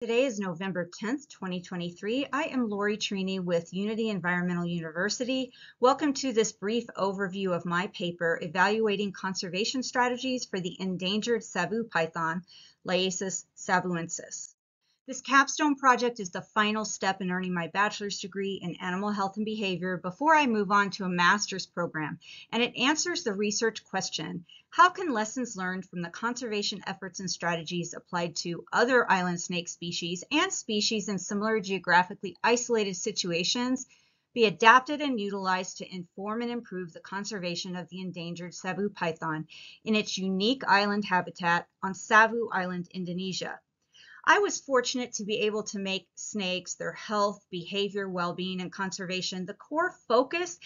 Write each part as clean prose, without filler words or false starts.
Today is November 10th, 2023. I am Lori Trini with Unity Environmental University. Welcome to this brief overview of my paper, Evaluating Conservation Strategies for the Endangered Savu Python, Liasis savuensis. This capstone project is the final step in earning my bachelor's degree in animal health and behavior before I move on to a master's program, and it answers the research question, how can lessons learned from the conservation efforts and strategies applied to other island snake species and species in similar geographically isolated situations be adapted and utilized to inform and improve the conservation of the endangered Savu python in its unique island habitat on Savu Island, Indonesia? I was fortunate to be able to make snakes, their health, behavior, well-being, and conservation the core focus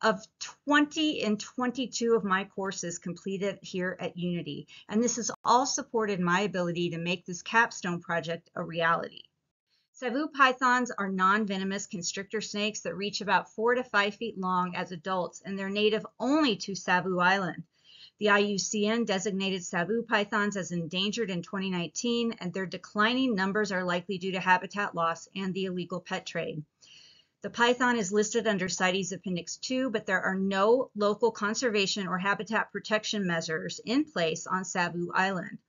of 20 and 22 of my courses completed here at Unity. And this has all supported my ability to make this capstone project a reality. Savu pythons are non-venomous constrictor snakes that reach about 4 to 5 feet long as adults, and they're native only to Savu Island. The IUCN designated Savu pythons as endangered in 2019, and their declining numbers are likely due to habitat loss and the illegal pet trade. The python is listed under CITES Appendix 2, but there are no local conservation or habitat protection measures in place on Savu Island.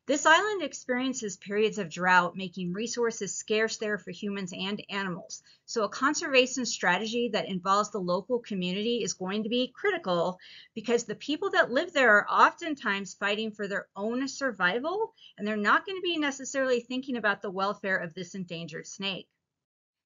This island experiences periods of drought, making resources scarce there for humans and animals. So a conservation strategy that involves the local community is going to be critical because the people that live there are oftentimes fighting for their own survival, and they're not going to be necessarily thinking about the welfare of this endangered snake.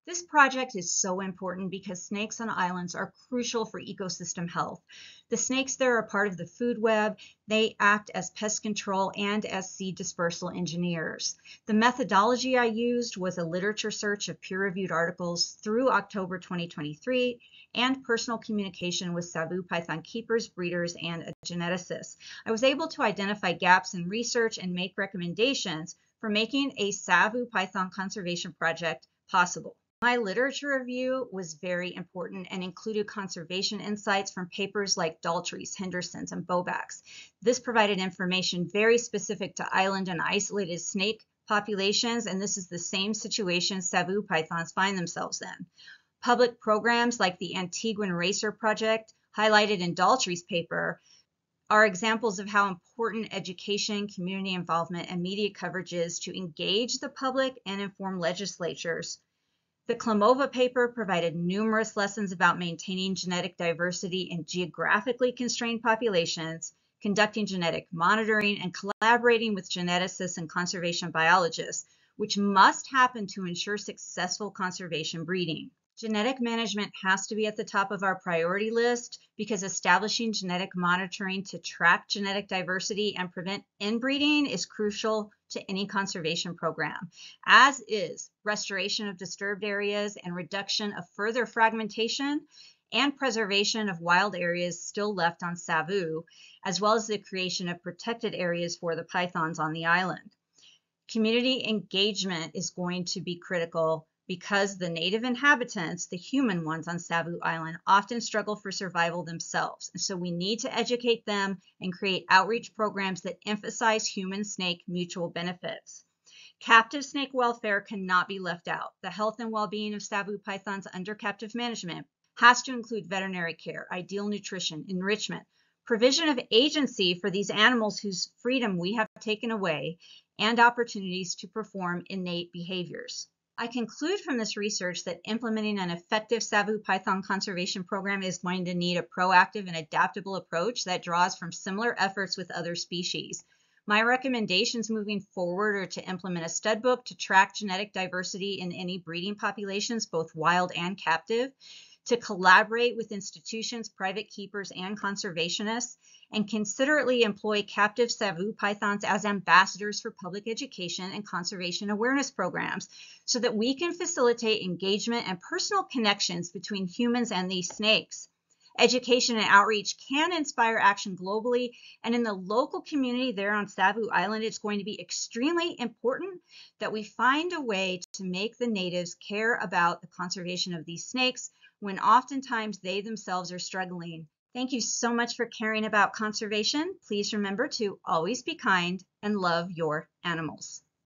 This project is so important because snakes on islands are crucial for ecosystem health. The snakes there are part of the food web. They act as pest control and as seed dispersal engineers. The methodology I used was a literature search of peer-reviewed articles through October 2023 and personal communication with Savu python keepers, breeders, and a geneticist. I was able to identify gaps in research and make recommendations for making a Savu python conservation project possible. My literature review was very important and included conservation insights from papers like Daltrey's, Henderson's, and Bobak's. This provided information very specific to island and isolated snake populations, and this is the same situation Savu pythons find themselves in. Public programs like the Antiguan Racer Project, highlighted in Daltrey's paper, are examples of how important education, community involvement, and media coverage is to engage the public and inform legislatures. The Klimova paper provided numerous lessons about maintaining genetic diversity in geographically constrained populations, conducting genetic monitoring, and collaborating with geneticists and conservation biologists, which must happen to ensure successful conservation breeding. Genetic management has to be at the top of our priority list because establishing genetic monitoring to track genetic diversity and prevent inbreeding is crucial to any conservation program, as is restoration of disturbed areas and reduction of further fragmentation and preservation of wild areas still left on Savu, as well as the creation of protected areas for the pythons on the island. Community engagement is going to be critical because the native inhabitants, the human ones on Savu Island, often struggle for survival themselves. And so we need to educate them and create outreach programs that emphasize human-snake mutual benefits. Captive snake welfare cannot be left out. The health and well-being of Savu pythons under captive management has to include veterinary care, ideal nutrition, enrichment, provision of agency for these animals whose freedom we have taken away, and opportunities to perform innate behaviors. I conclude from this research that implementing an effective Savu python conservation program is going to need a proactive and adaptable approach that draws from similar efforts with other species. My recommendations moving forward are to implement a stud book to track genetic diversity in any breeding populations, both wild and captive, to collaborate with institutions, private keepers, and conservationists, and considerately employ captive Savu pythons as ambassadors for public education and conservation awareness programs so that we can facilitate engagement and personal connections between humans and these snakes. Education and outreach can inspire action globally, and in the local community there on Savu Island, it's going to be extremely important that we find a way to make the natives care about the conservation of these snakes when oftentimes they themselves are struggling. Thank you so much for caring about conservation. Please remember to always be kind and love your animals.